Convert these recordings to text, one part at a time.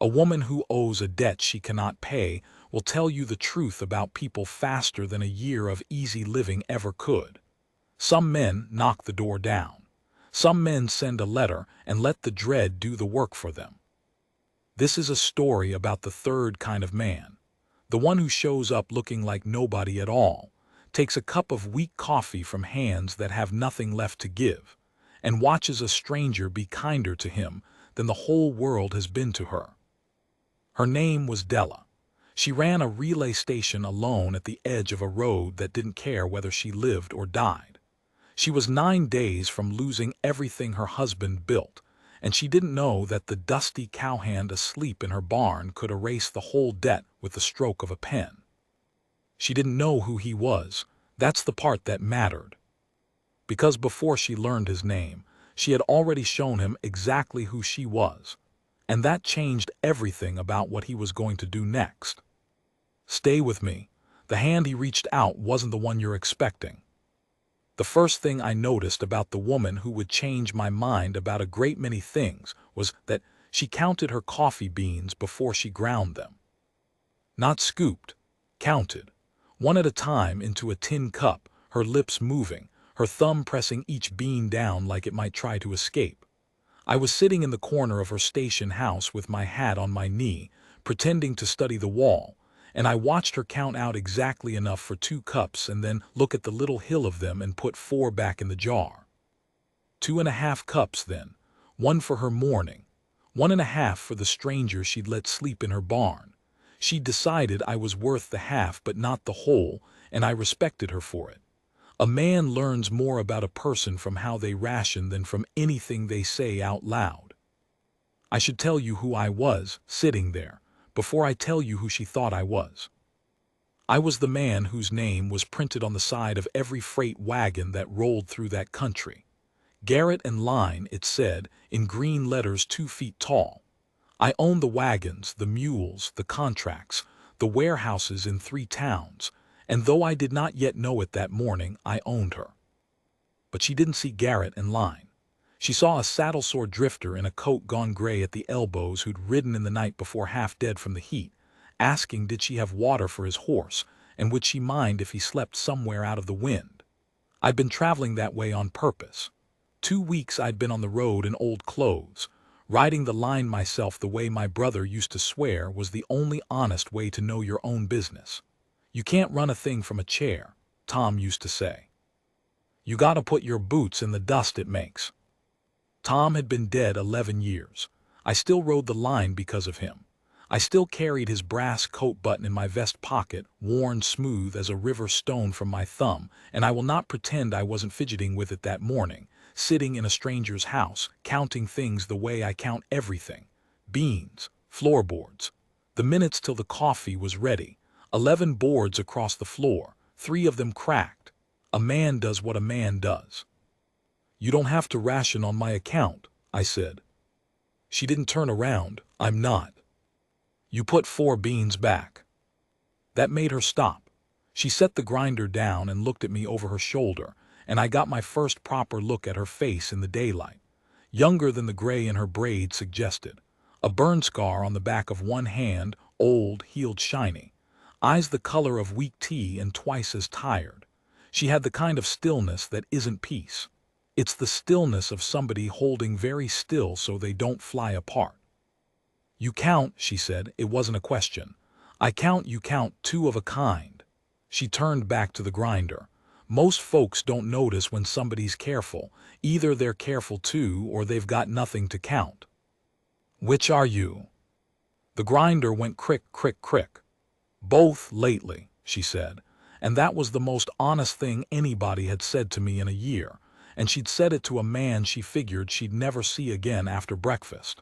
A woman who owes a debt she cannot pay will tell you the truth about people faster than a year of easy living ever could. Some men knock the door down. Some men send a letter and let the dread do the work for them. This is a story about the third kind of man, the one who shows up looking like nobody at all, takes a cup of weak coffee from hands that have nothing left to give, and watches a stranger be kinder to him than the whole world has been to her. Her name was Della. She ran a relay station alone at the edge of a road that didn't care whether she lived or died. She was 9 days from losing everything her husband built, and she didn't know that the dusty cowhand asleep in her barn could erase the whole debt with the stroke of a pen. She didn't know who he was. That's the part that mattered. Because before she learned his name, she had already shown him exactly who she was, and that changed everything about what he was going to do next. Stay with me. The hand he reached out wasn't the one you're expecting. The first thing I noticed about the woman who would change my mind about a great many things was that she counted her coffee beans before she ground them. Not scooped, counted, one at a time into a tin cup, her lips moving, her thumb pressing each bean down like it might try to escape. I was sitting in the corner of her station house with my hat on my knee, pretending to study the wall, and I watched her count out exactly enough for 2 cups and then look at the little hill of them and put 4 back in the jar. 2.5 cups then, 1 for her mourning, 1.5 for the stranger she'd let sleep in her barn. She'd decided I was worth the half but not the whole, and I respected her for it. A man learns more about a person from how they ration than from anything they say out loud. I should tell you who I was, sitting there, before I tell you who she thought I was. I was the man whose name was printed on the side of every freight wagon that rolled through that country. Garrett and Line, it said, in green letters 2 feet tall. I owned the wagons, the mules, the contracts, the warehouses in 3 towns, and though I did not yet know it that morning, I owned her. But she didn't see Garrett and Line. She saw a saddle-sore drifter in a coat gone gray at the elbows who'd ridden in the night before half dead from the heat, asking did she have water for his horse, and would she mind if he slept somewhere out of the wind. I'd been traveling that way on purpose. 2 weeks I'd been on the road in old clothes, riding the line myself the way my brother used to swear was the only honest way to know your own business. You can't run a thing from a chair, Tom used to say. You gotta put your boots in the dust it makes. Tom had been dead 11 years. I still rode the line because of him. I still carried his brass coat button in my vest pocket, worn smooth as a river stone from my thumb, and I will not pretend I wasn't fidgeting with it that morning, sitting in a stranger's house, counting things the way I count everything. Beans, floorboards, the minutes till the coffee was ready, 11 boards across the floor, 3 of them cracked. A man does what a man does. You don't have to ration on my account, I said. She didn't turn around. I'm not. You put 4 beans back. That made her stop. She set the grinder down and looked at me over her shoulder, and I got my first proper look at her face in the daylight. Younger than the gray in her braid suggested. A burn scar on the back of one hand, old, healed, shiny. Eyes the color of weak tea and twice as tired. She had the kind of stillness that isn't peace. It's the stillness of somebody holding very still so they don't fly apart. You count, she said. It wasn't a question. I count, you count, 2 of a kind. She turned back to the grinder. Most folks don't notice when somebody's careful. Either they're careful too or they've got nothing to count. Which are you? The grinder went crick, crick, crick. Both lately, she said, and that was the most honest thing anybody had said to me in a year, and she'd said it to a man she figured she'd never see again after breakfast.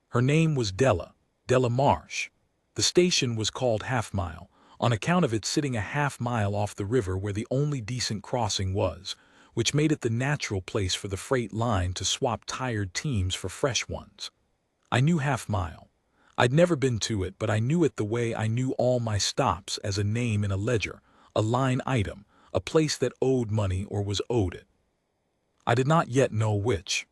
Her name was Della Marsh. The station was called Half Mile, on account of it sitting a half-mile off the river where the only decent crossing was, which made it the natural place for the freight line to swap tired teams for fresh ones. I knew Half Mile. I'd never been to it, but I knew it the way I knew all my stops as a name in a ledger, a line item, a place that owed money or was owed it. I did not yet know which.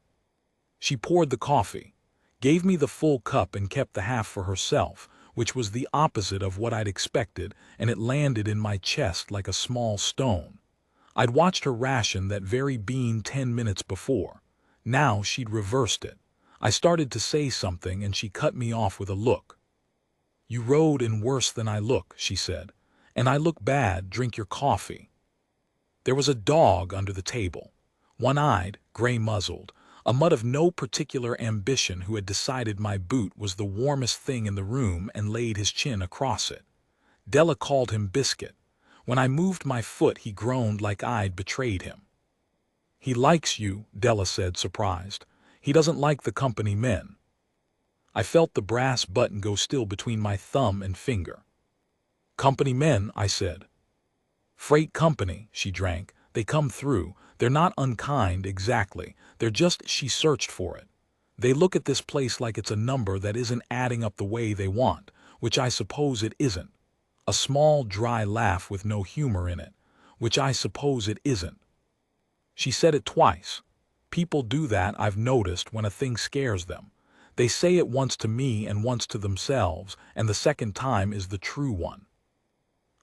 She poured the coffee. gave me the full cup and kept the half for herself, which was the opposite of what I'd expected, and it landed in my chest like a small stone. I'd watched her ration that very bean 10 minutes before. Now she'd reversed it. I started to say something and she cut me off with a look. "You rode in worse than I look," she said. "And I look bad, drink your coffee." There was a dog under the table, one-eyed, gray-muzzled, a mutt of no particular ambition who had decided my boot was the warmest thing in the room and laid his chin across it. Della called him Biscuit. When I moved my foot he groaned like I'd betrayed him. "He likes you," Della said, surprised. "He doesn't like the company men." I felt the brass button go still between my thumb and finger. "Company men," I said. "Freight company," she drank. "They come through. They're not unkind, exactly. They're just," she searched for it. "They look at this place like it's a number that isn't adding up the way they want, which I suppose it isn't." A small, dry laugh with no humor in it. "Which I suppose it isn't." She said it twice. People do that, I've noticed, when a thing scares them. They say it once to me and once to themselves, and the second time is the true one.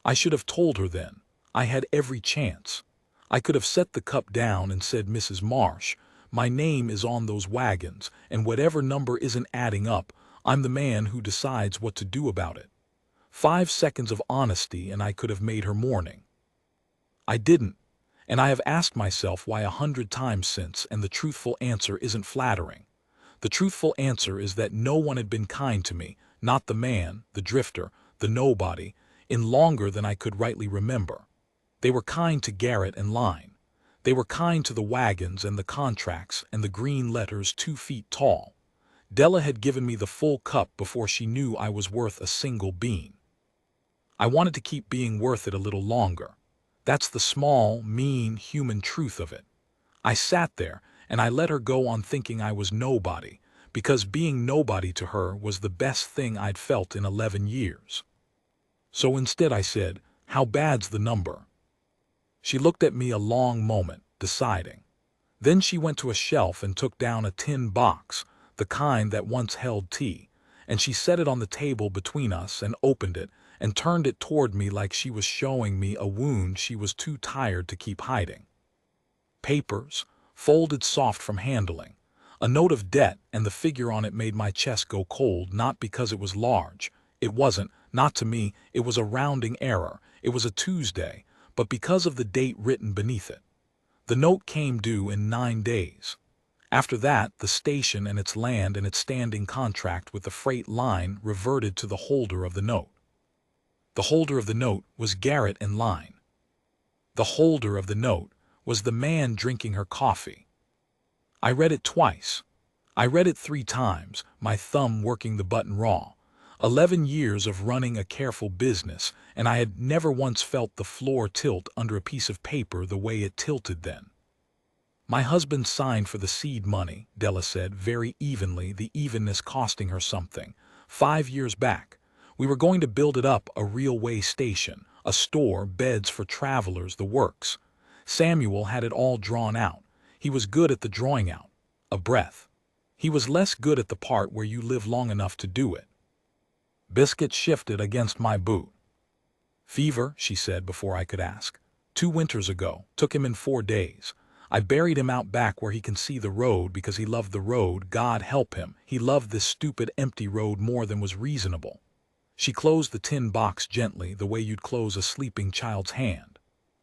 I should have told her then. I had every chance. I could have set the cup down and said, "Mrs. Marsh, my name is on those wagons, and whatever number isn't adding up, I'm the man who decides what to do about it." 5 seconds of honesty and I could have made her mourning. I didn't, and I have asked myself why 100 times since, and the truthful answer isn't flattering. The truthful answer is that no one had been kind to me, not the man, the drifter, the nobody, in longer than I could rightly remember. They were kind to Garrett and Line. They were kind to the wagons and the contracts and the green letters 2 feet tall. Della had given me the full cup before she knew I was worth a single bean. I wanted to keep being worth it a little longer. That's the small, mean, human truth of it. I sat there, and I let her go on thinking I was nobody, because being nobody to her was the best thing I'd felt in 11 years. So instead I said, "How bad's the number?" She looked at me a long moment, deciding. Then she went to a shelf and took down a tin box, the kind that once held tea, and she set it on the table between us and opened it and turned it toward me like she was showing me a wound she was too tired to keep hiding. Papers, folded soft from handling. A note of debt, and the figure on it made my chest go cold, not because it was large. It wasn't, not to me, it was a rounding error. It was a Tuesday, but because of the date written beneath it. The note came due in 9 days. After that, the station and its land and its standing contract with the freight line reverted to the holder of the note. The holder of the note was Garrett and Line. The holder of the note was the man drinking her coffee. I read it twice. I read it 3 times, my thumb working the button raw. 11 years of running a careful business, and I had never once felt the floor tilt under a piece of paper the way it tilted then. "My husband signed for the seed money," Della said, very evenly, the evenness costing her something. 5 years back. We were going to build it up, a railway station, a store, beds for travelers, the works. Samuel had it all drawn out. He was good at the drawing out. A breath. He was less good at the part where you live long enough to do it. Biscuit shifted against my boot. "Fever," she said before I could ask. 2 winters ago. Took him in 4 days. I buried him out back where he can see the road because he loved the road, God help him. He loved this stupid empty road more than was reasonable." She closed the tin box gently, the way you'd close a sleeping child's hand.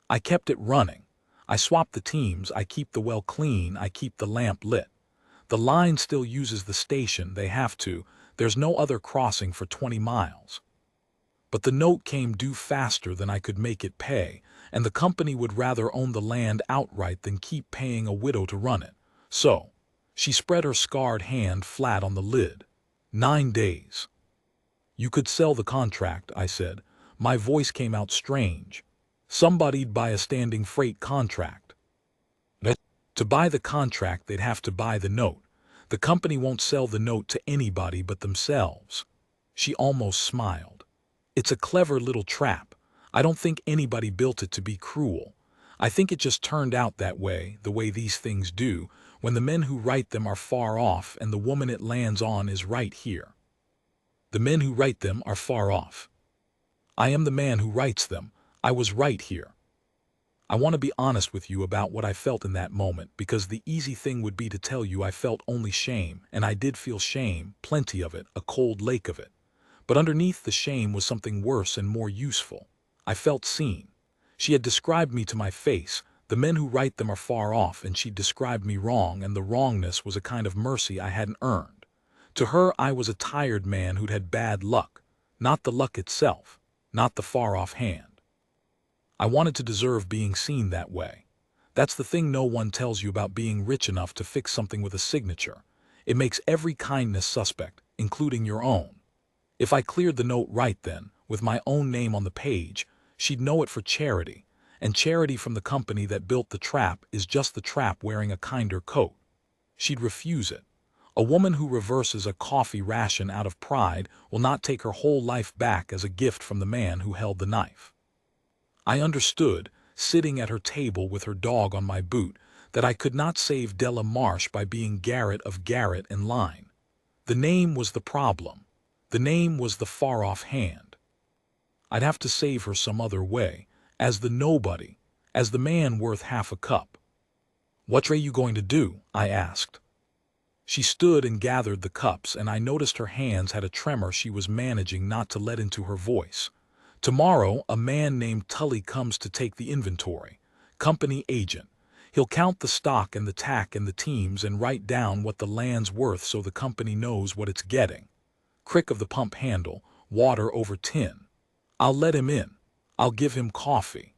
"I kept it running. I swapped the teams, I keep the well clean, I keep the lamp lit. The line still uses the station, they have to. There's no other crossing for 20 miles. But the note came due faster than I could make it pay, and the company would rather own the land outright than keep paying a widow to run it. So," she spread her scarred hand flat on the lid. 9 days. "You could sell the contract," I said. My voice came out strange. "Somebody'd buy a standing freight contract." "To buy the contract, they'd have to buy the note. The company won't sell the note to anybody but themselves." She almost smiled. "It's a clever little trap. I don't think anybody built it to be cruel. I think it just turned out that way, the way these things do, when the men who write them are far off and the woman it lands on is right here. The men who write them are far off. I am the man who writes them. I was right here. I want to be honest with you about what I felt in that moment, because the easy thing would be to tell you I felt only shame, and I did feel shame, plenty of it, a cold lake of it. But underneath the shame was something worse and more useful. I felt seen. She had described me to my face. The men who write them are far off, and she'd described me wrong, and the wrongness was a kind of mercy I hadn't earned. To her, I was a tired man who'd had bad luck, not the luck itself, not the far-off hand. I wanted to deserve being seen that way. That's the thing no one tells you about being rich enough to fix something with a signature. It makes every kindness suspect, including your own. If I cleared the note right then, with my own name on the page, she'd know it for charity, and charity from the company that built the trap is just the trap wearing a kinder coat. She'd refuse it. A woman who reverses a coffee ration out of pride will not take her whole life back as a gift from the man who held the knife. I understood, sitting at her table with her dog on my boot, that I could not save Della Marsh by being Garrett of Garrett and Line. The name was the problem. The name was the far-off hand. I'd have to save her some other way, as the nobody, as the man worth half a cup. "What are you going to do?" I asked. She stood and gathered the cups, and I noticed her hands had a tremor she was managing not to let into her voice. "Tomorrow, a man named Tully comes to take the inventory. Company agent. He'll count the stock and the tack and the teams and write down what the land's worth so the company knows what it's getting. Crick of the pump handle, water over tin. I'll let him in. I'll give him coffee.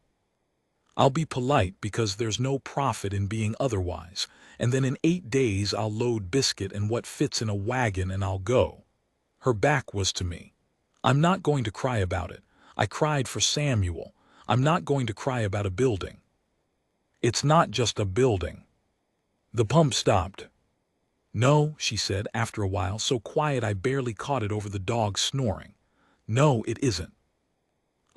I'll be polite because there's no profit in being otherwise, and then in 8 days I'll load biscuit and what fits in a wagon and I'll go." Her back was to me. "I'm not going to cry about it. I cried for Samuel. I'm not going to cry about a building. It's not just a building." The pump stopped. "No," she said after a while, so quiet I barely caught it over the dog snoring. "No, it isn't."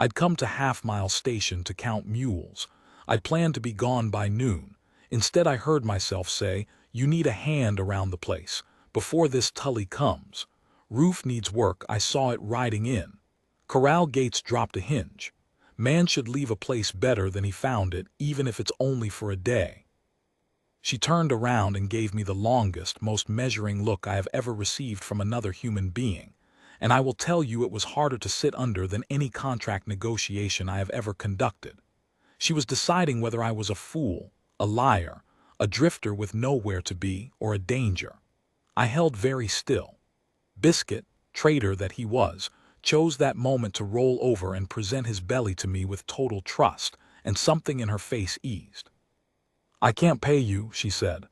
I'd come to Half Mile Station to count mules. I'd planned to be gone by noon. Instead I heard myself say, "You need a hand around the place, before this Tully comes. Roof needs work, I saw it riding in. Corral gates dropped a hinge. Man should leave a place better than he found it, even if it's only for a day." She turned around and gave me the longest, most measuring look I have ever received from another human being, and I will tell you it was harder to sit under than any contract negotiation I have ever conducted. She was deciding whether I was a fool, a liar, a drifter with nowhere to be, or a danger. I held very still. Biscuit, traitor that he was, chose that moment to roll over and present his belly to me with total trust, and something in her face eased. "I can't pay you," she said.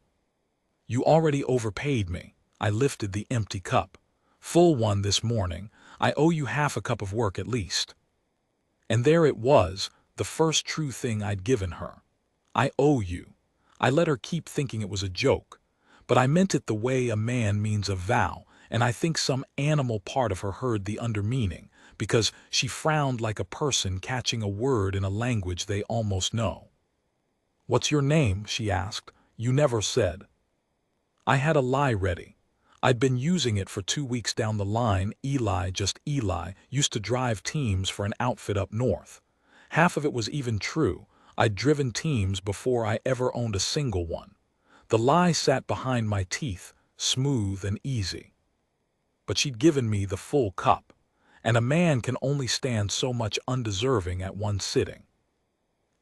"You already overpaid me." I lifted the empty cup. "Full one this morning. I owe you half a cup of work at least." And there it was, the first true thing I'd given her. "I owe you." I let her keep thinking it was a joke, but I meant it the way a man means a vow, and I think some animal part of her heard the undermeaning, because she frowned like a person catching a word in a language they almost know. "What's your name?" she asked. "You never said." I had a lie ready. I'd been using it for 2 weeks down the line. Eli, just Eli, used to drive teams for an outfit up north. Half of it was even true. I'd driven teams before I ever owned a single one. The lie sat behind my teeth, smooth and easy. But she'd given me the full cup, and a man can only stand so much undeserving at one sitting.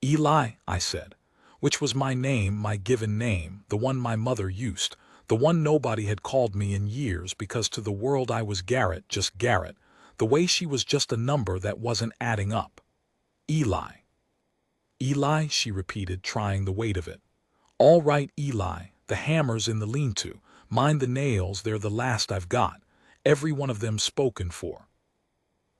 "Eli," I said, which was my name, my given name, the one my mother used, the one nobody had called me in years because to the world I was Garrett, just Garrett, the way she was just a number that wasn't adding up. "Eli." "Eli," she repeated, trying the weight of it. "All right, Eli, the hammer's in the lean-to. Mind the nails, they're the last I've got. Every one of them spoken for."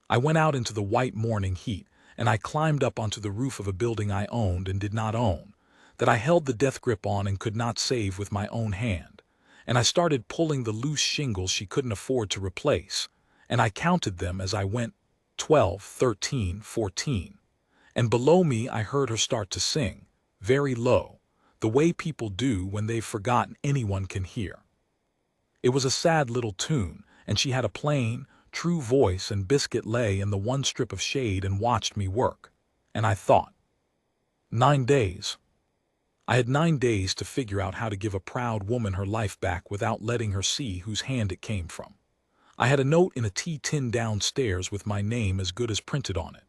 I went out into the white morning heat, and I climbed up onto the roof of a building I owned and did not own, that I held the death grip on and could not save with my own hand. And I started pulling the loose shingles she couldn't afford to replace, and I counted them as I went, 12, 13, 14. And below me I heard her start to sing, very low. the way people do when they've forgotten anyone can hear. It was a sad little tune, and she had a plain, true voice, and Biscuit lay in the one strip of shade and watched me work. And I thought, 9 days. I had 9 days to figure out how to give a proud woman her life back without letting her see whose hand it came from. I had a note in a tea tin downstairs with my name as good as printed on it.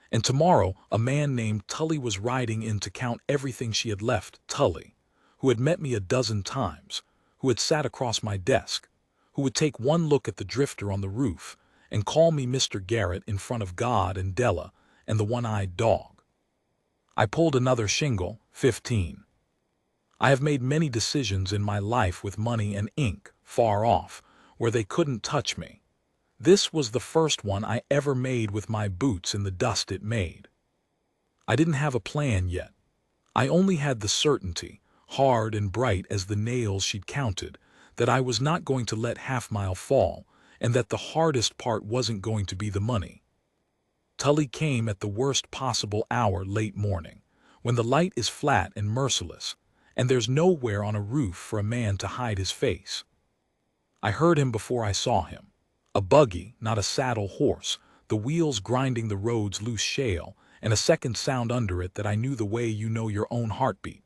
And tomorrow, a man named Tully was riding in to count everything she had left. Tully, who had met me a dozen times, who had sat across my desk, who would take one look at the drifter on the roof and call me Mr. Garrett in front of God and Della and the one-eyed dog. I pulled another shingle, 15. I have made many decisions in my life with money and ink, far off, where they couldn't touch me. This was the first one I ever made with my boots in the dust it made. I didn't have a plan yet. I only had the certainty, hard and bright as the nails she'd counted, that I was not going to let Half Mile fall, and that the hardest part wasn't going to be the money. Tully came at the worst possible hour, late morning, when the light is flat and merciless, and there's nowhere on a roof for a man to hide his face. I heard him before I saw him. A buggy, not a saddle horse, the wheels grinding the road's loose shale, and a second sound under it that I knew the way you know your own heartbeat.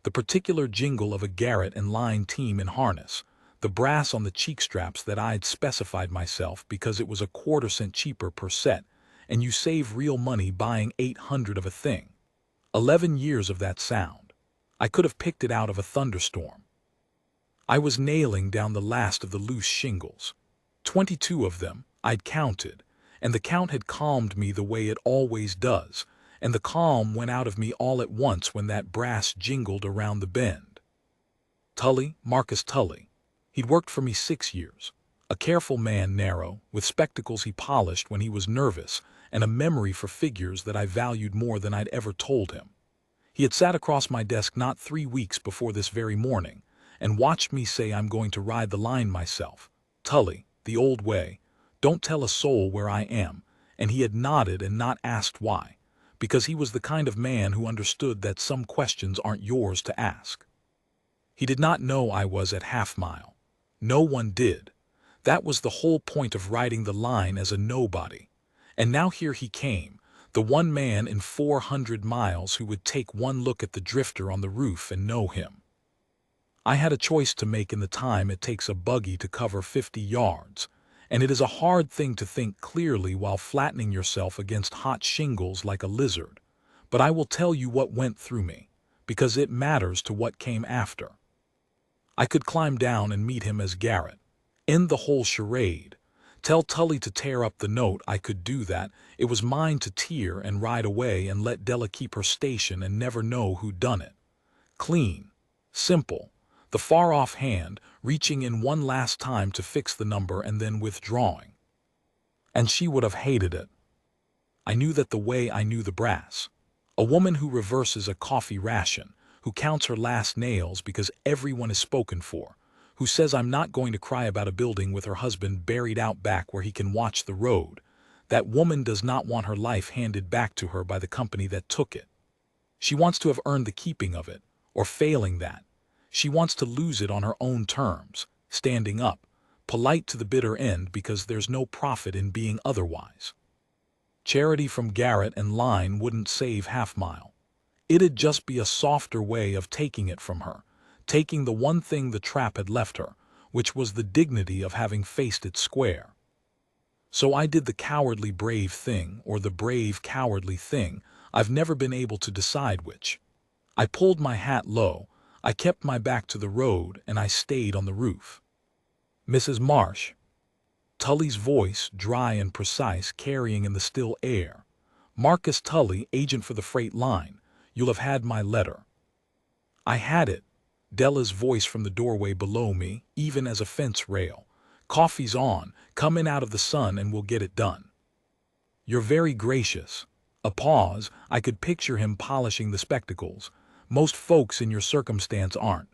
The particular jingle of a Garrett and Line team in harness, the brass on the cheek straps that I'd specified myself because it was a quarter-cent cheaper per set, and you save real money buying 800 of a thing. 11 years of that sound. I could have picked it out of a thunderstorm. I was nailing down the last of the loose shingles. 22 of them, I'd counted, and the count had calmed me the way it always does, and the calm went out of me all at once when that brass jingled around the bend. Tully, Marcus Tully. He'd worked for me 6 years. A careful man, narrow, with spectacles he polished when he was nervous, and a memory for figures that I valued more than I'd ever told him. He had sat across my desk not 3 weeks before this very morning, and watched me say I'm going to ride the line myself. Tully, the old way, don't tell a soul where I am, and he had nodded and not asked why, because he was the kind of man who understood that some questions aren't yours to ask. He did not know I was at Half Mile. No one did. That was the whole point of riding the line as a nobody. And now here he came, the one man in 400 miles who would take one look at the drifter on the roof and know him. I had a choice to make in the time it takes a buggy to cover 50 yards, and it is a hard thing to think clearly while flattening yourself against hot shingles like a lizard. But I will tell you what went through me, because it matters to what came after. I could climb down and meet him as Garrett. End the whole charade. Tell Tully to tear up the note. I could do that. It was mine to tear and ride away and let Della keep her station and never know who'd done it. Clean. Simple. The far-off hand, reaching in one last time to fix the number and then withdrawing. And she would have hated it. I knew that the way I knew the brass. A woman who reverses a coffee ration, who counts her last nails because everyone is spoken for, who says I'm not going to cry about a building with her husband buried out back where he can watch the road. That woman does not want her life handed back to her by the company that took it. She wants to have earned the keeping of it, or failing that. She wants to lose it on her own terms, standing up, polite to the bitter end because there's no profit in being otherwise. Charity from Garrett and Line wouldn't save Half Mile. It'd just be a softer way of taking it from her, taking the one thing the trap had left her, which was the dignity of having faced it square. So I did the cowardly brave thing, or the brave cowardly thing. I've never been able to decide which. I pulled my hat low, I kept my back to the road, and I stayed on the roof. Mrs. Marsh. Tully's voice, dry and precise, carrying in the still air. Marcus Tully, agent for the freight line. You'll have had my letter. I had it. Della's voice from the doorway below me, even as a fence rail. Coffee's on, come in out of the sun and we'll get it done. You're very gracious. A pause. I could picture him polishing the spectacles. Most folks in your circumstance aren't.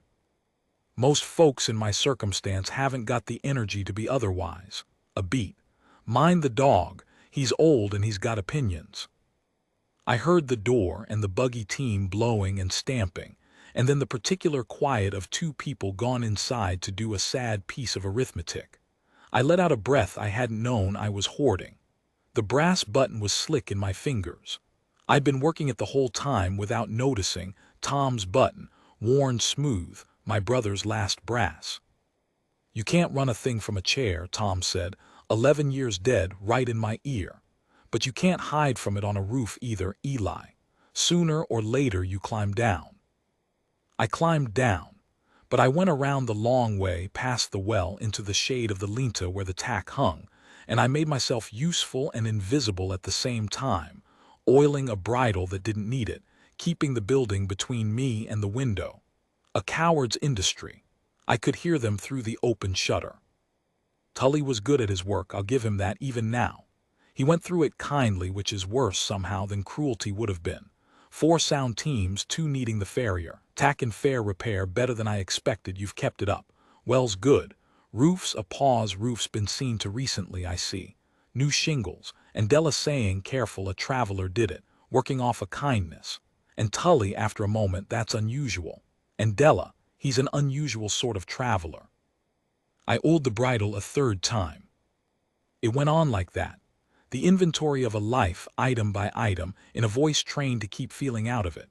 Most folks in my circumstance haven't got the energy to be otherwise. A beat. Mind the dog. He's old and he's got opinions. I heard the door and the buggy team blowing and stamping, and then the particular quiet of two people gone inside to do a sad piece of arithmetic. I let out a breath I hadn't known I was hoarding. The brass button was slick in my fingers. I'd been working it the whole time without noticing. Tom's button, worn smooth, my brother's last brass. "You can't run a thing from a chair," Tom said, 11 years dead, right in my ear. "But you can't hide from it on a roof either, Eli. Sooner or later you climb down." I climbed down, but I went around the long way past the well into the shade of the linta where the tack hung, and I made myself useful and invisible at the same time, oiling a bridle that didn't need it, keeping the building between me and the window. A coward's industry. I could hear them through the open shutter. Tully was good at his work, I'll give him that even now. He went through it kindly, which is worse somehow than cruelty would have been. 4 sound teams, 2 needing the farrier. Tack and fair repair, better than I expected, you've kept it up. Well's good. Roofs, a pause, roof's been seen to recently, I see. New shingles, and Della saying, careful, a traveler did it, working off a kindness. And Tully, after a moment, that's unusual. And Della, he's an unusual sort of traveler. I oiled the bridle a 3rd time. It went on like that. The inventory of a life, item by item, in a voice trained to keep feeling out of it.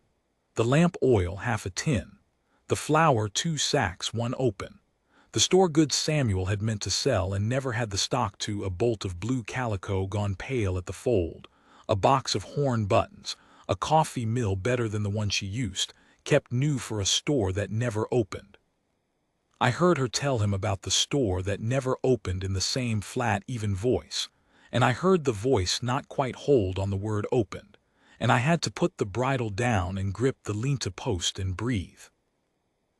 The lamp oil, half a tin. The flour, 2 sacks, 1 open. The store goods Samuel had meant to sell and never had the stock to, a bolt of blue calico gone pale at the fold, a box of horn buttons, a coffee mill better than the one she used, kept new for a store that never opened. I heard her tell him about the store that never opened in the same flat, even voice, and I heard the voice not quite hold on the word opened, and I had to put the bridle down and grip the linta post and breathe.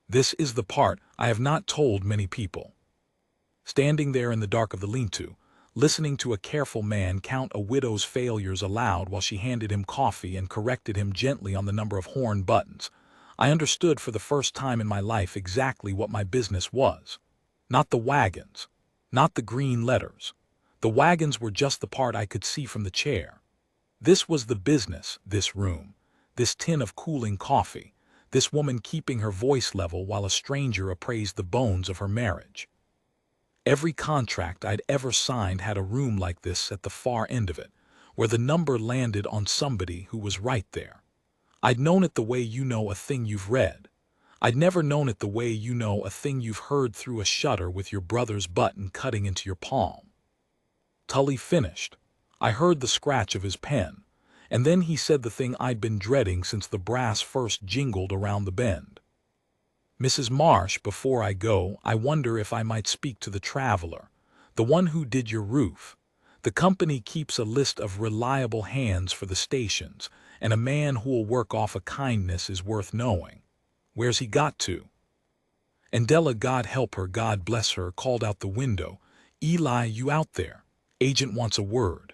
This is the part I have not told many people. Standing there in the dark of the lean-to, listening to a careful man count a widow's failures aloud while she handed him coffee and corrected him gently on the number of horn buttons, I understood for the first time in my life exactly what my business was. Not the wagons, not the green letters. The wagons were just the part I could see from the chair. This was the business, this room, this tin of cooling coffee, this woman keeping her voice level while a stranger appraised the bones of her marriage. Every contract I'd ever signed had a room like this at the far end of it, where the number landed on somebody who was right there. I'd known it the way you know a thing you've read. I'd never known it the way you know a thing you've heard through a shutter with your brother's button cutting into your palm. Tully finished. I heard the scratch of his pen, and then he said the thing I'd been dreading since the brass first jingled around the bend. "Mrs. Marsh, before I go, I wonder if I might speak to the traveler, the one who did your roof. The company keeps a list of reliable hands for the stations, and a man who'll work off a kindness is worth knowing. Where's he got to?" And Della, God help her, God bless her, called out the window, "Eli, you out there? Agent wants a word."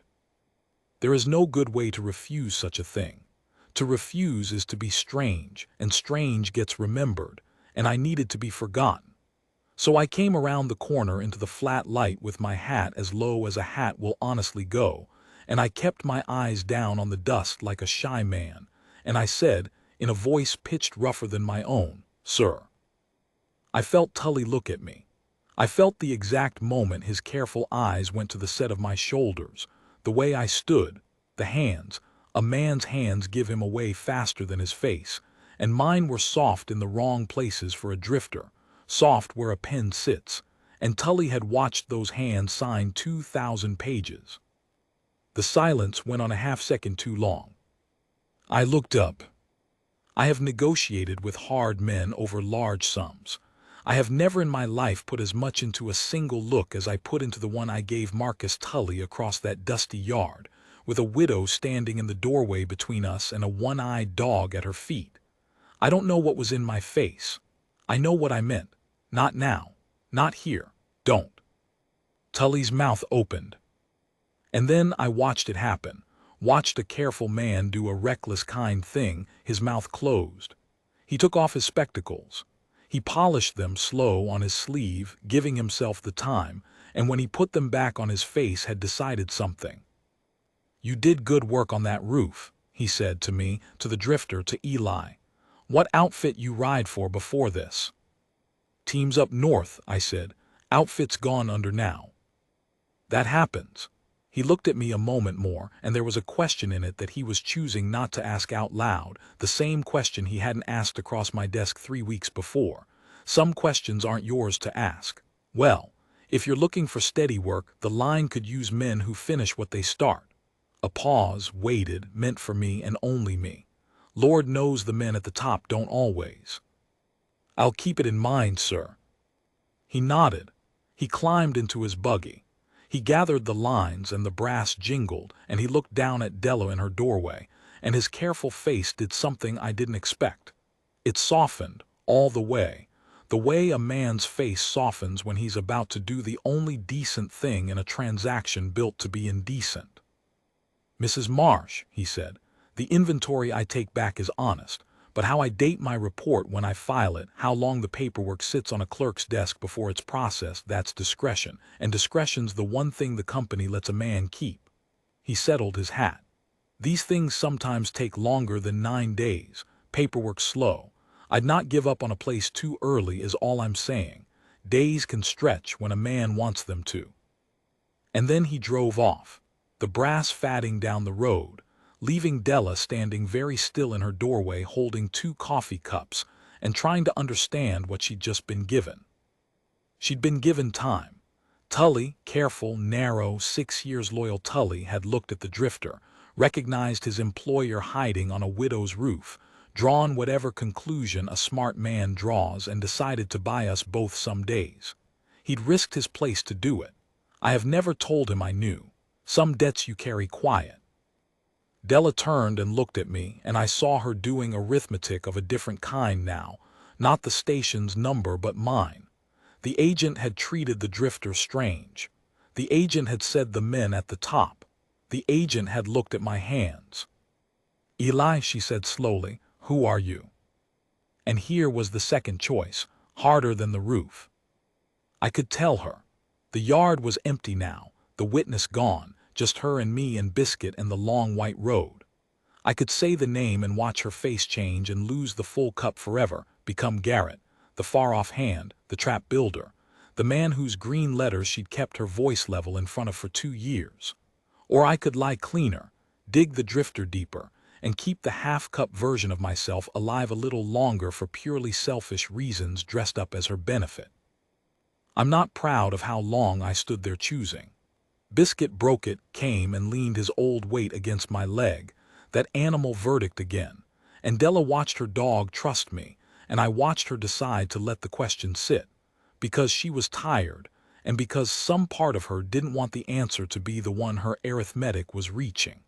There is no good way to refuse such a thing. To refuse is to be strange, and strange gets remembered, and I needed to be forgotten. So I came around the corner into the flat light with my hat as low as a hat will honestly go, and I kept my eyes down on the dust like a shy man, and I said, in a voice pitched rougher than my own, "Sir." I felt Tully look at me. I felt the exact moment his careful eyes went to the set of my shoulders, the way I stood, the hands. A man's hands give him away faster than his face, and mine were soft in the wrong places for a drifter, soft where a pen sits, and Tully had watched those hands sign 2,000 pages. The silence went on a half-second too long. I looked up. I have negotiated with hard men over large sums. I have never in my life put as much into a single look as I put into the one I gave Marcus Tully across that dusty yard, with a widow standing in the doorway between us and a one-eyed dog at her feet. I don't know what was in my face. I know what I meant. Not now. Not here. Don't. Tully's mouth opened. And then I watched it happen, watched a careful man do a reckless kind thing, his mouth closed. He took off his spectacles. He polished them slow on his sleeve, giving himself the time, and when he put them back on his face had decided something. "You did good work on that roof," he said to me, to the drifter, to Eli. What outfit you ride for before this? Teams up north, I said. Outfit's gone under now. That happens. He looked at me a moment more, and there was a question in it that he was choosing not to ask out loud, the same question he hadn't asked across my desk 3 weeks before. Some questions aren't yours to ask. Well, if you're looking for steady work, the line could use men who finish what they start. A pause, waited, meant for me and only me. Lord knows the men at the top don't always. I'll keep it in mind, sir. He nodded. He climbed into his buggy. He gathered the lines and the brass jingled, and he looked down at Della in her doorway, and his careful face did something I didn't expect. It softened, all the way a man's face softens when he's about to do the only decent thing in a transaction built to be indecent. Mrs. Marsh, he said, the inventory I take back is honest, but how I date my report when I file it, how long the paperwork sits on a clerk's desk before it's processed, that's discretion, and discretion's the one thing the company lets a man keep. He settled his hat. These things sometimes take longer than 9 days, paperwork slow. I'd not give up on a place too early is all I'm saying. Days can stretch when a man wants them to. And then he drove off, the brass fatting down the road, leaving Della standing very still in her doorway holding 2 coffee cups and trying to understand what she'd just been given. She'd been given time. Tully, careful, narrow, 6 years loyal Tully had looked at the drifter, recognized his employer hiding on a widow's roof, drawn whatever conclusion a smart man draws and decided to buy us both some days. He'd risked his place to do it. I have never told him I knew. Some debts you carry quiet. Della turned and looked at me, and I saw her doing arithmetic of a different kind now, not the station's number but mine. The agent had treated the drifter strange. The agent had said the men at the top. The agent had looked at my hands. Eli, she said slowly, who are you? And here was the second choice, harder than the roof. I could tell her. The yard was empty now, the witness gone, just her and me and Biscuit and the long white road. I could say the name and watch her face change and lose the full cup forever, become Garrett, the far-off hand, the trap builder, the man whose green letters she'd kept her voice level in front of for 2 years. Or I could lie cleaner, dig the drifter deeper, and keep the half-cup version of myself alive a little longer for purely selfish reasons dressed up as her benefit. I'm not proud of how long I stood there choosing. Biscuit broke it, came and leaned his old weight against my leg, that animal verdict again, and Della watched her dog trust me, and I watched her decide to let the question sit, because she was tired, and because some part of her didn't want the answer to be the one her arithmetic was reaching.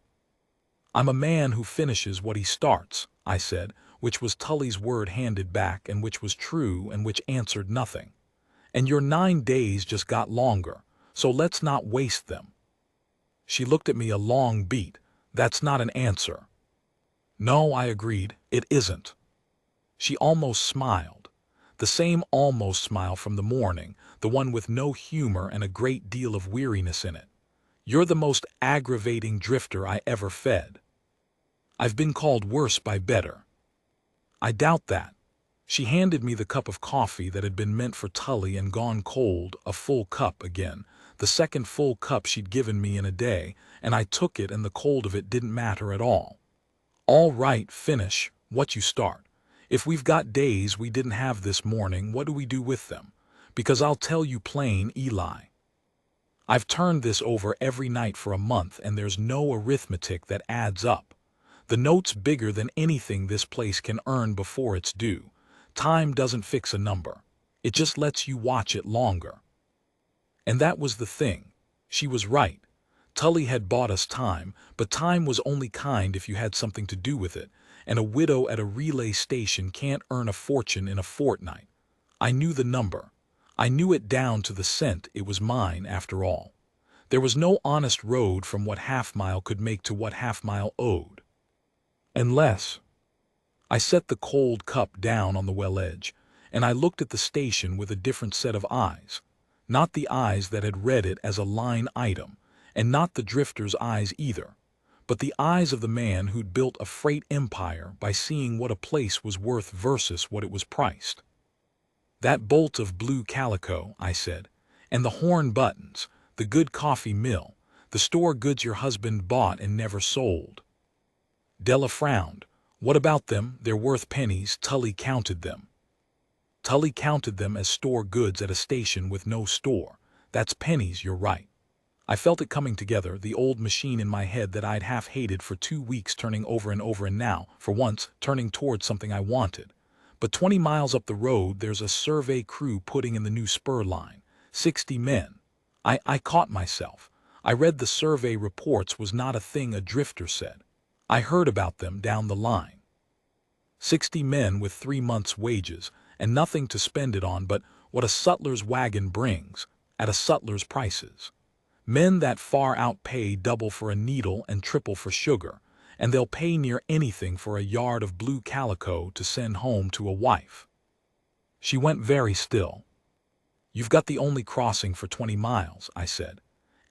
I'm a man who finishes what he starts, I said, which was Tully's word handed back and which was true and which answered nothing. And your 9 days just got longer, so let's not waste them. She looked at me a long beat. That's not an answer. No, I agreed, it isn't. She almost smiled. The same almost smile from the morning, the one with no humor and a great deal of weariness in it. You're the most aggravating drifter I ever fed. I've been called worse by better. I doubt that. She handed me the cup of coffee that had been meant for Tully and gone cold, a full cup again, the second full cup she'd given me in a day, and I took it and the cold of it didn't matter at all. All right, finish what you start. If we've got days we didn't have this morning, what do we do with them? Because I'll tell you plain, Eli. I've turned this over every night for a month and there's no arithmetic that adds up. The note's bigger than anything this place can earn before it's due. Time doesn't fix a number. It just lets you watch it longer. And that was the thing. She was right. Tully had bought us time, but time was only kind if you had something to do with it, and a widow at a relay station can't earn a fortune in a fortnight. I knew the number. I knew it down to the cent. It was mine, after all. There was no honest road from what half-mile could make to what half-mile owed. Unless... I set the cold cup down on the well edge, and I looked at the station with a different set of eyes. Not the eyes that had read it as a line item, and not the drifter's eyes either, but the eyes of the man who'd built a freight empire by seeing what a place was worth versus what it was priced. "That bolt of blue calico," I said, "and the horn buttons, the good coffee mill, the store goods your husband bought and never sold." Della frowned. "What about them? They're worth pennies." Tully counted them. Tully counted them as store goods at a station with no store. "That's pennies, you're right." I felt it coming together, the old machine in my head that I'd half hated for 2 weeks turning over and now, for once, turning towards something I wanted. But 20 miles up the road there's a survey crew putting in the new spur line. 60 men. I caught myself. I read the survey reports was not a thing a drifter said. I heard about them down the line. 60 men with 3 months' wages, and nothing to spend it on but what a sutler's wagon brings, at a sutler's prices. Men that far outpay double for a needle and triple for sugar, and they'll pay near anything for a yard of blue calico to send home to a wife. She went very still. "You've got the only crossing for 20 miles, I said.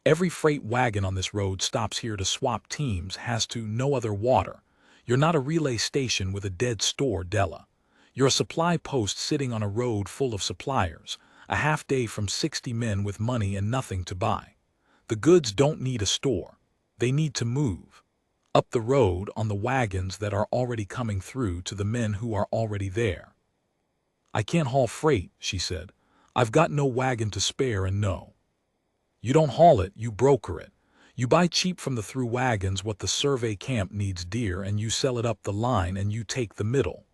"Every freight wagon on this road stops here to swap teams, has to, no other water. You're not a relay station with a dead store, Della. You're a supply post sitting on a road full of suppliers, a half day from 60 men with money and nothing to buy. The goods don't need a store. They need to move. Up the road on the wagons that are already coming through to the men who are already there." "I can't haul freight," she said. "I've got no wagon to spare and no." "You don't haul it, you broker it. You buy cheap from the through wagons what the survey camp needs dear and you sell it up the line and you take the middle."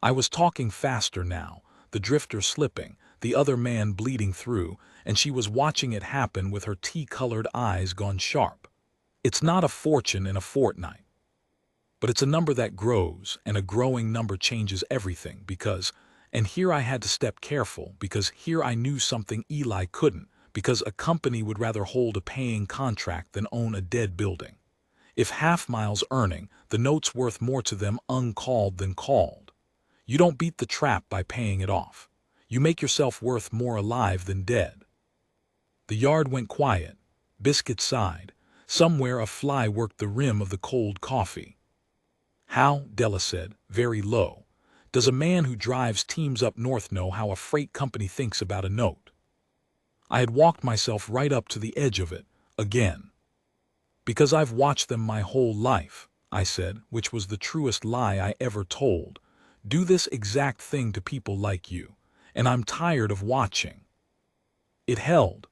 I was talking faster now, the drifter slipping, the other man bleeding through, and she was watching it happen with her tea-colored eyes gone sharp. "It's not a fortune in a fortnight. But it's a number that grows, and a growing number changes everything because," and here I had to step careful because here I knew something Eli couldn't, because a company would rather hold a paying contract than own a dead building. If half-miles earning, the note's worth more to them uncalled than called. You don't beat the trap by paying it off. You make yourself worth more alive than dead. The yard went quiet. Biscuit sighed. Somewhere a fly worked the rim of the cold coffee. "How," Della said, very low, "does a man who drives teams up north know how a freight company thinks about a note?" I had walked myself right up to the edge of it, again. "Because I've watched them my whole life," I said, which was the truest lie I ever told. "Do this exact thing to people like you, and I'm tired of watching." It held.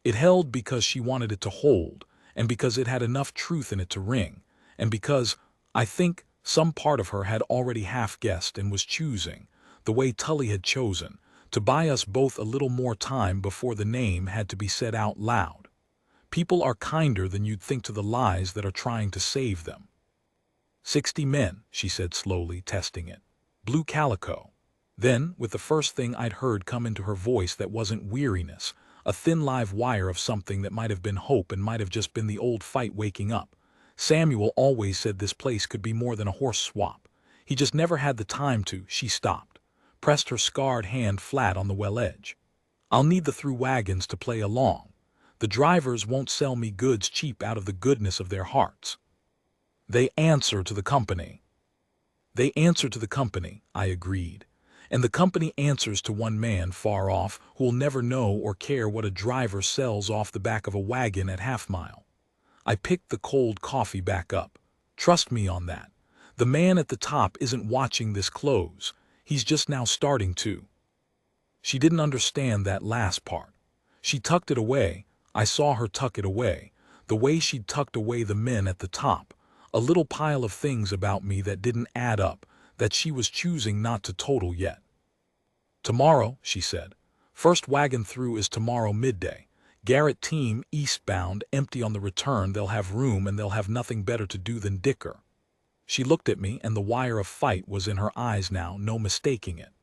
It held because she wanted it to hold, and because it had enough truth in it to ring, and because, I think, some part of her had already half-guessed and was choosing, the way Tully had chosen, to buy us both a little more time before the name had to be said out loud. People are kinder than you'd think to the lies that are trying to save them. 60 men, she said slowly, testing it. Blue calico. Then, with the first thing I'd heard come into her voice that wasn't weariness, a thin live wire of something that might have been hope and might have just been the old fight waking up. Samuel always said this place could be more than a horse swap. He just never had the time to. She stopped, pressed her scarred hand flat on the well edge. "I'll need the through wagons to play along. The drivers won't sell me goods cheap out of the goodness of their hearts. They answer to the company." "They answer to the company," I agreed. "And the company answers to one man far off who'll never know or care what a driver sells off the back of a wagon at half-mile." I picked the cold coffee back up. "Trust me on that. The man at the top isn't watching this close. He's just now starting to." She didn't understand that last part. She tucked it away. I saw her tuck it away, the way she'd tucked away the men at the top, a little pile of things about me that didn't add up, that she was choosing not to total yet. "Tomorrow," she said. "First wagon through is tomorrow midday. Garrett team eastbound, empty on the return. They'll have room and they'll have nothing better to do than dicker." She looked at me and the wire of fight was in her eyes now, no mistaking it.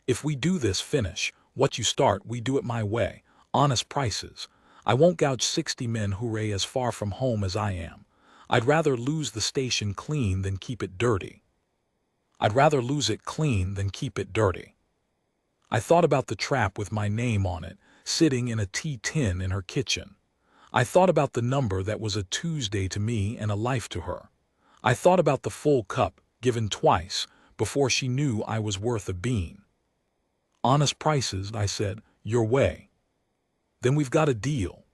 "If we do this finish, what you start, we do it my way. Honest prices. I won't gouge 60 men hooray as far from home as I am. I'd rather lose the station clean than keep it dirty. I'd rather lose it clean than keep it dirty." I thought about the trap with my name on it, sitting in a tea tin in her kitchen. I thought about the number that was a Tuesday to me and a life to her. I thought about the full cup, given twice, before she knew I was worth a bean. Honest prices, I said, your way. Then we've got a deal.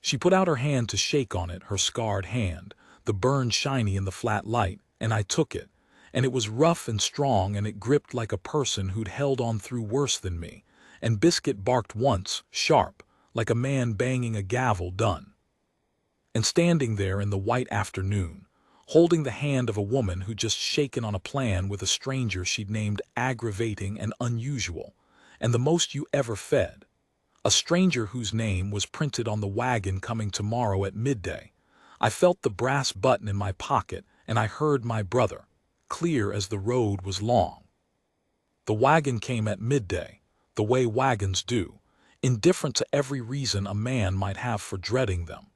She put out her hand to shake on it, her scarred hand, the burn shiny in the flat light, and I took it. And it was rough and strong, and it gripped like a person who'd held on through worse than me. And Biscuit barked once, sharp, like a man banging a gavel done. And standing there in the white afternoon, holding the hand of a woman who'd just shaken on a plan with a stranger she'd named aggravating and unusual, and the most you ever fed, a stranger whose name was printed on the wagon coming tomorrow at midday, I felt the brass button in my pocket, and I heard my brother, clear as the road was long. The wagon came at midday, the way wagons do, indifferent to every reason a man might have for dreading them.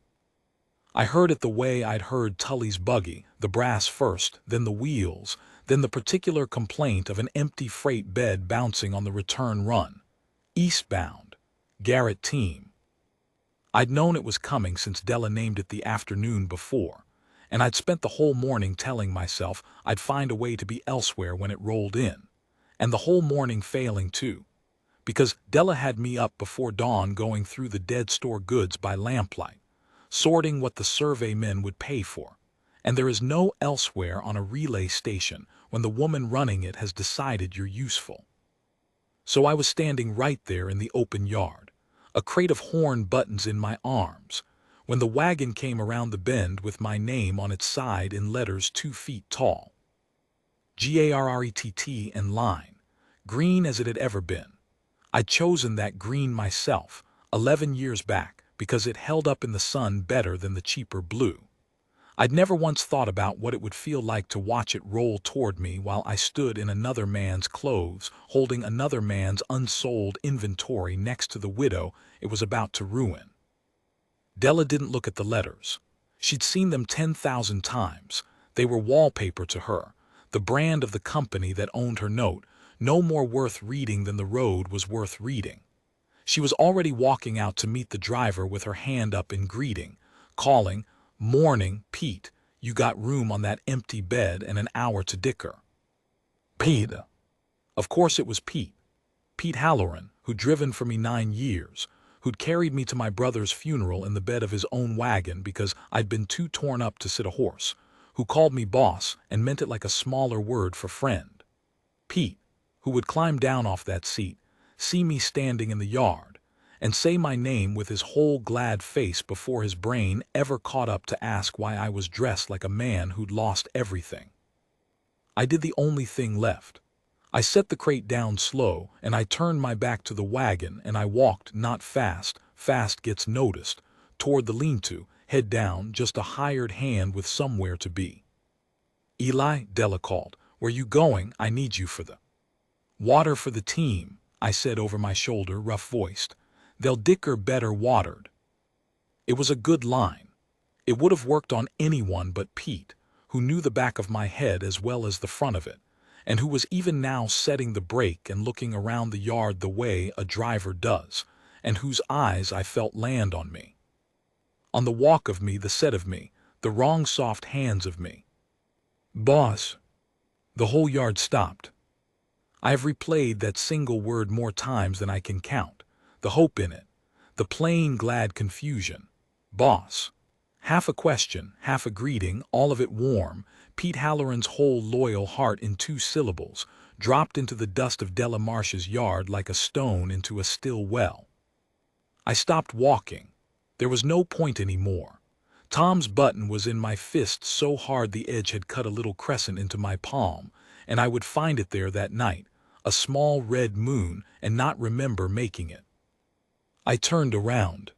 I heard it the way I'd heard Tully's buggy, the brass first, then the wheels, then the particular complaint of an empty freight bed bouncing on the return run. Eastbound. Garrett team. I'd known it was coming since Della named it the afternoon before, and I'd spent the whole morning telling myself I'd find a way to be elsewhere when it rolled in, and the whole morning failing too, because Della had me up before dawn going through the dead store goods by lamplight, sorting what the survey men would pay for, and there is no elsewhere on a relay station when the woman running it has decided you're useful. So I was standing right there in the open yard, a crate of horn buttons in my arms, when the wagon came around the bend with my name on its side in letters 2 feet tall. GARRETT and line, green as it had ever been. I'd chosen that green myself, 11 years back, because it held up in the sun better than the cheaper blue. I'd never once thought about what it would feel like to watch it roll toward me while I stood in another man's clothes, holding another man's unsold inventory next to the widow it was about to ruin. Della didn't look at the letters. She'd seen them 10,000 times. They were wallpaper to her, the brand of the company that owned her note, no more worth reading than the road was worth reading. She was already walking out to meet the driver with her hand up in greeting, calling, "Morning, Pete, you got room on that empty bed and an hour to dicker." Pete. Of course it was Pete. Pete Halloran, who'd driven for me 9 years, who'd carried me to my brother's funeral in the bed of his own wagon because I'd been too torn up to sit a horse, who called me boss and meant it like a smaller word for friend. Pete, who would climb down off that seat, see me standing in the yard, and say my name with his whole glad face before his brain ever caught up to ask why I was dressed like a man who'd lost everything. I did the only thing left. I set the crate down slow, and I turned my back to the wagon, and I walked not fast, fast gets noticed, toward the lean-to, head down, just a hired hand with somewhere to be. "Eli," Della called, "where you going? I need you for the—" "Water for the team," I said over my shoulder, rough-voiced. "They'll dicker better watered." It was a good line. It would have worked on anyone but Pete, who knew the back of my head as well as the front of it, and who was even now setting the brake and looking around the yard the way a driver does, and whose eyes I felt land on me. On the walk of me, the set of me, the wrong soft hands of me. "Boss." The whole yard stopped. I have replayed that single word more times than I can count, the hope in it, the plain glad confusion. Boss. Half a question, half a greeting, all of it warm, Pete Halloran's whole loyal heart in 2 syllables, dropped into the dust of Della Marsh's yard like a stone into a still well. I stopped walking. There was no point any more. Tom's button was in my fist so hard the edge had cut a little crescent into my palm, and I would find it there that night, a small red moon, and not remember making it. I turned around.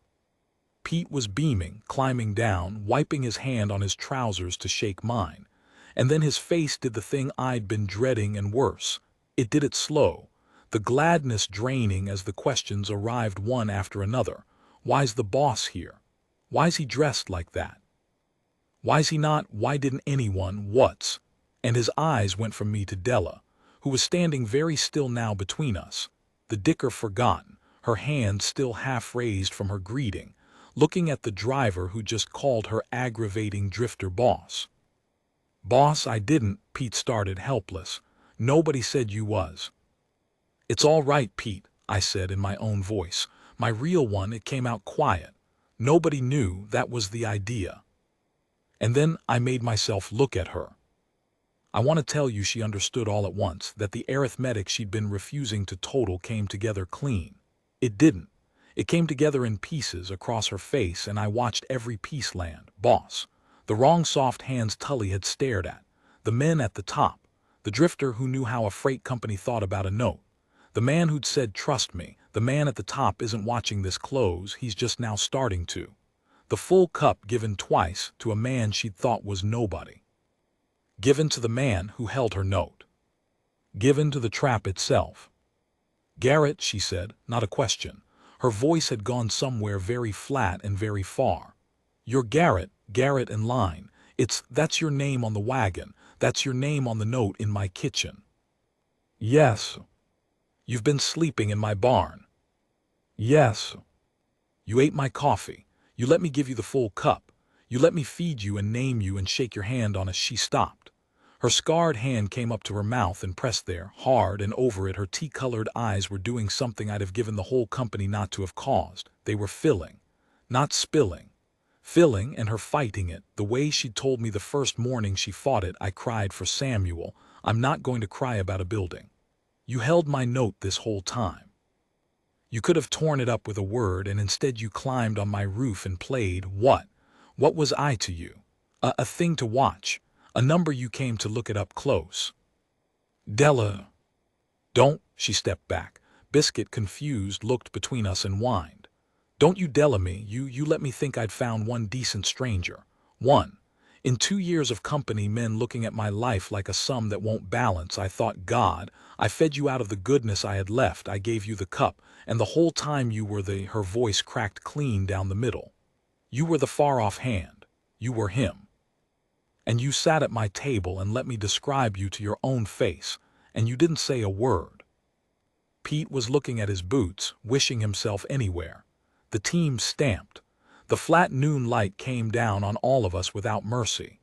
Pete was beaming, climbing down, wiping his hand on his trousers to shake mine, and then his face did the thing I'd been dreading and worse. It did it slow, the gladness draining as the questions arrived one after another. Why's the boss here? Why's he dressed like that? Why's he not? Why didn't anyone? What's? And his eyes went from me to Della, who was standing very still now between us, the dicker forgotten, her hand still half raised from her greeting, looking at the driver who just called her aggravating drifter boss. "Boss, I didn't," Pete started, helpless. "Nobody said you was." "It's all right, Pete," I said in my own voice. My real one, it came out quiet. Nobody knew, that was the idea. And then I made myself look at her. I want to tell you she understood all at once, that the arithmetic she'd been refusing to total came together clean. It didn't. It came together in pieces across her face, and I watched every piece land. Boss. The wrong soft hands Tully had stared at. The men at the top. The drifter who knew how a freight company thought about a note. The man who'd said, "Trust me, the man at the top isn't watching this close, he's just now starting to." The full cup given twice to a man she'd thought was nobody. Given to the man who held her note. Given to the trap itself. "Garrett," she said, not a question. Her voice had gone somewhere very flat and very far. "You're Garrett, Garrett in line. That's your name on the wagon. That's your name on the note in my kitchen." "Yes." "You've been sleeping in my barn." "Yes." "You ate my coffee. You let me give you the full cup. You let me feed you and name you and shake your hand on us." She stopped. Her scarred hand came up to her mouth and pressed there, hard, and over it her tea-colored eyes were doing something I'd have given the whole company not to have caused. They were filling, not spilling. Filling, and her fighting it, the way she'd told me the first morning she fought it. I cried for Samuel. I'm not going to cry about a building. You held my note this whole time. You could have torn it up with a word, and instead you climbed on my roof and played. What? What was I to you? A thing to watch. A number you came to look it up close. Della. Don't. She stepped back. Biscuit, confused, looked between us and whined. "Don't you Della me. You let me think I'd found one decent stranger. One. In 2 years of company, men looking at my life like a sum that won't balance, I thought, God, I fed you out of the goodness I had left. I gave you the cup, and the whole time you were the..." Her voice cracked clean down the middle. "You were the far-off hand. You were him. And you sat at my table and let me describe you to your own face, and you didn't say a word." Pete was looking at his boots, wishing himself anywhere. The team stamped. The flat noon light came down on all of us without mercy.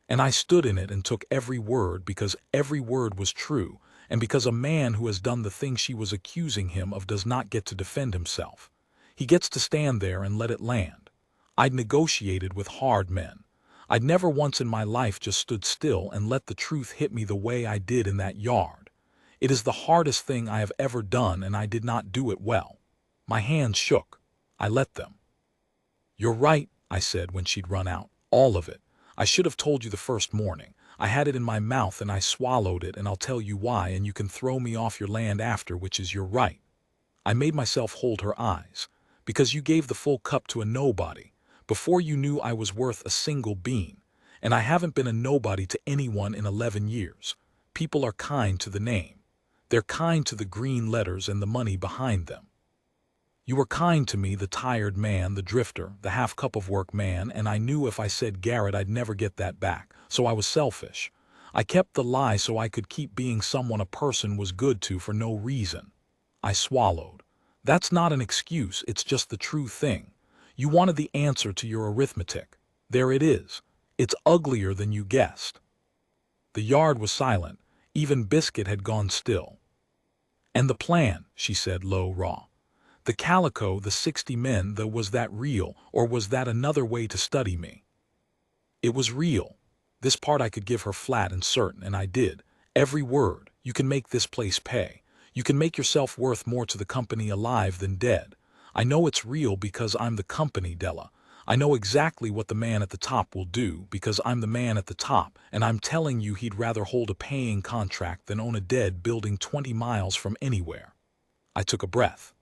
And I stood in it and took every word, because every word was true, and because a man who has done the thing she was accusing him of does not get to defend himself. He gets to stand there and let it land. I'd negotiated with hard men. I'd never once in my life just stood still and let the truth hit me the way I did in that yard. It is the hardest thing I have ever done, and I did not do it well. My hands shook. I let them. "You're right," I said when she'd run out. "All of it. I should have told you the first morning. I had it in my mouth and I swallowed it, and I'll tell you why, and you can throw me off your land after, which is your right." I made myself hold her eyes. "Because you gave the full cup to a nobody, before you knew I was worth a single bean. And I haven't been a nobody to anyone in 11 years. People are kind to the name. They're kind to the green letters and the money behind them. You were kind to me, the tired man, the drifter, the half-cup of work man, and I knew if I said Garrett I'd never get that back, so I was selfish. I kept the lie so I could keep being someone a person was good to for no reason." I swallowed. "That's not an excuse, it's just the true thing. You wanted the answer to your arithmetic. There it is. It's uglier than you guessed." The yard was silent. Even Biscuit had gone still. "And the plan," she said low, raw. "The calico, the 60 men, was that real, or was that another way to study me?" "It was real." This part I could give her flat and certain, and I did. "Every word. You can make this place pay. You can make yourself worth more to the company alive than dead. I know it's real because I'm the company, Della. I know exactly what the man at the top will do because I'm the man at the top, and I'm telling you he'd rather hold a paying contract than own a dead building 20 miles from anywhere." I took a breath.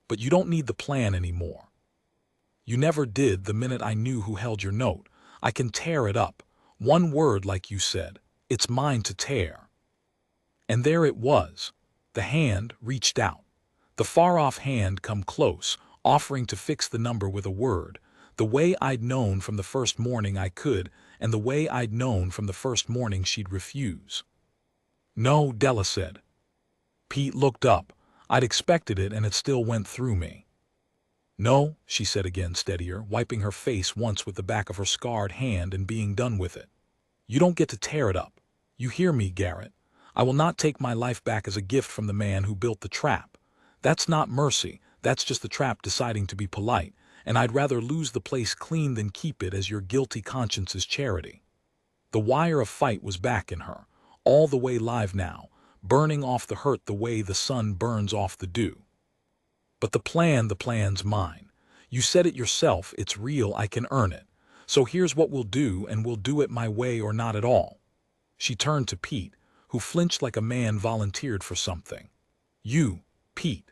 "But you don't need the plan anymore. You never did the minute I knew who held your note. I can tear it up. One word, like you said. It's mine to tear." And there it was. The hand reached out. The far-off hand come close, offering to fix the number with a word. The way I'd known from the first morning I could, and the way I'd known from the first morning she'd refuse. "No," Della said. Pete looked up. I'd expected it, and it still went through me. No, she said again, steadier, wiping her face once with the back of her scarred hand and being done with it. You don't get to tear it up. You hear me, Garrett? I will not take my life back as a gift from the man who built the trap. That's not mercy, that's just the trap deciding to be polite, and I'd rather lose the place clean than keep it as your guilty conscience's charity. The wire of fight was back in her, all the way live now, burning off the hurt the way the sun burns off the dew. But the plan's mine. You said it yourself, it's real, I can earn it. So here's what we'll do, and we'll do it my way or not at all. She turned to Pete, who flinched like a man volunteered for something. You, Pete.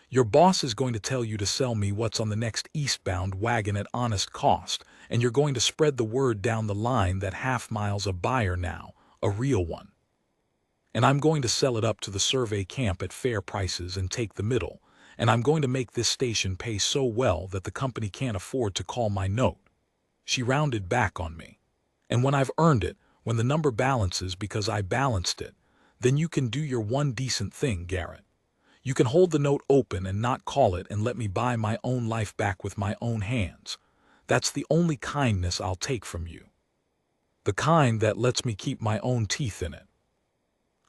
Your boss is going to tell you to sell me what's on the next eastbound wagon at honest cost, and you're going to spread the word down the line that Half Mile's a buyer now, a real one. And I'm going to sell it up to the survey camp at fair prices and take the middle, and I'm going to make this station pay so well that the company can't afford to call my note. She rounded back on me. And when I've earned it, when the number balances because I balanced it, then you can do your one decent thing, Garrett. You can hold the note open and not call it and let me buy my own life back with my own hands. That's the only kindness I'll take from you. The kind that lets me keep my own teeth in it.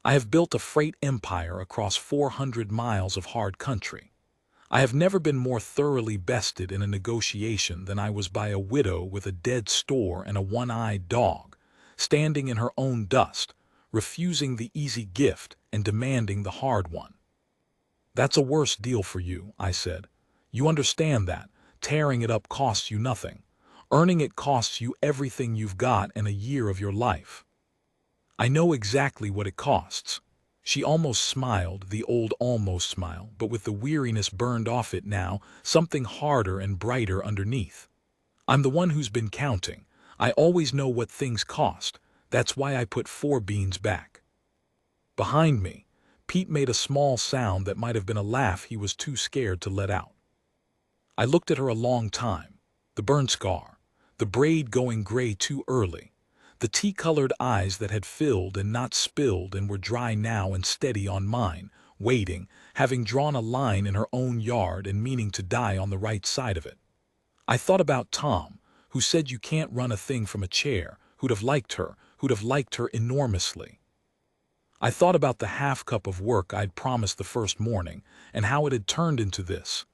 I have built a freight empire across 400 miles of hard country. I have never been more thoroughly bested in a negotiation than I was by a widow with a dead store and a one-eyed dog, standing in her own dust, refusing the easy gift and demanding the hard one. That's a worse deal for you, I said. You understand that. Tearing it up costs you nothing. Earning it costs you everything you've got and a year of your life. I know exactly what it costs. She almost smiled, the old almost smile, but with the weariness burned off it now, something harder and brighter underneath. I'm the one who's been counting. I always know what things cost. That's why I put 4 beans back. Behind me, Pete made a small sound that might have been a laugh he was too scared to let out. I looked at her a long time. The burn scar, the braid going gray too early, the tea-colored eyes that had filled and not spilled and were dry now and steady on mine, waiting, having drawn a line in her own yard and meaning to die on the right side of it. I thought about Tom, who said you can't run a thing from a chair, who'd have liked her enormously. I thought about the half cup of work I'd promised the first morning and how it had turned into this,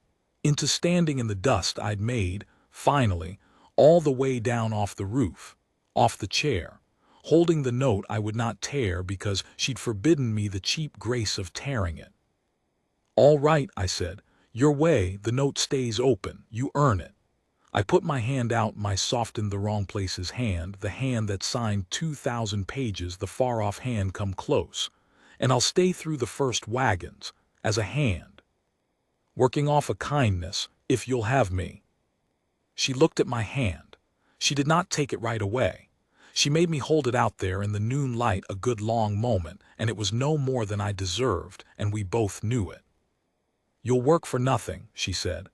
into standing in the dust I'd made, finally, all the way down off the roof, off the chair, holding the note I would not tear because she'd forbidden me the cheap grace of tearing it. All right, I said, your way, the note stays open, you earn it. I put my hand out, my softened the wrong place's hand, the hand that signed 2,000 pages, the far-off hand come close, and I'll stay through the first wagons, as a hand. Working off a kindness, if you'll have me. She looked at my hand. She did not take it right away. She made me hold it out there in the noon light a good long moment, and it was no more than I deserved, and we both knew it. You'll work for nothing, she said.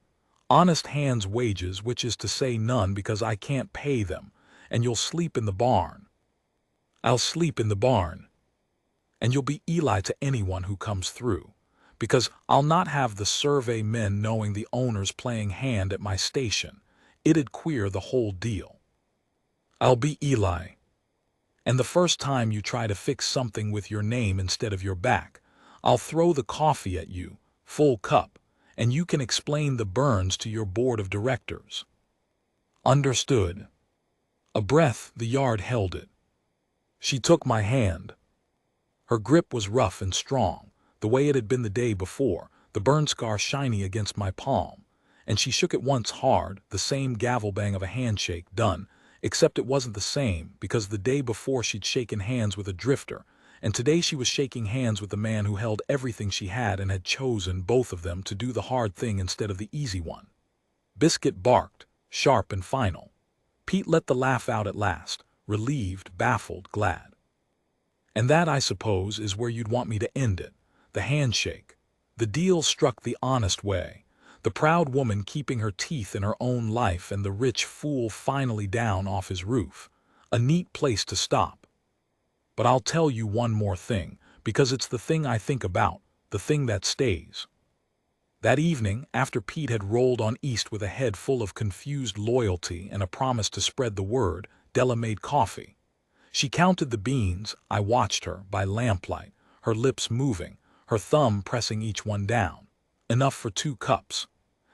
Honest hands' wages, which is to say none because I can't pay them, and you'll sleep in the barn. I'll sleep in the barn. And you'll be Eli to anyone who comes through, because I'll not have the survey men knowing the owner's playing hand at my station. It'd queer the whole deal. I'll be Eli. And the first time you try to fix something with your name instead of your back, I'll throw the coffee at you, full cup, and you can explain the burns to your board of directors. Understood. A breath, the yard held it. She took my hand. Her grip was rough and strong, the way it had been the day before, the burn scar shiny against my palm, and she shook it once hard, the same gavel bang of a handshake done, except it wasn't the same, because the day before she'd shaken hands with a drifter, and today she was shaking hands with the man who held everything she had and had chosen both of them to do the hard thing instead of the easy one. Biscuit barked, sharp and final. Pete let the laugh out at last, relieved, baffled, glad. And that, I suppose, is where you'd want me to end it, the handshake. The deal struck the honest way, the proud woman keeping her teeth in her own life and the rich fool finally down off his roof. A neat place to stop. But I'll tell you one more thing, because it's the thing I think about, the thing that stays. That evening, after Pete had rolled on East with a head full of confused loyalty and a promise to spread the word, Della made coffee. She counted the beans. I watched her, by lamplight, her lips moving, her thumb pressing each one down. Enough for 2 cups.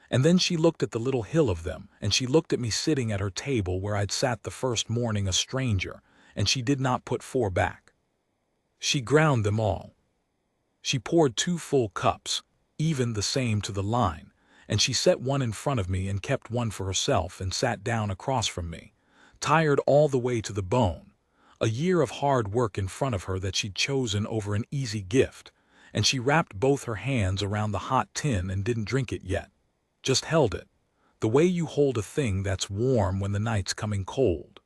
And then she looked at the little hill of them, and she looked at me sitting at her table where I'd sat the first morning a stranger, and she did not put 4 back. She ground them all. She poured 2 full cups, even the same to the line, and she set one in front of me and kept one for herself and sat down across from me, tired all the way to the bone. A year of hard work in front of her that she'd chosen over an easy gift, and she wrapped both her hands around the hot tin and didn't drink it yet. Just held it, the way you hold a thing that's warm when the night's coming cold.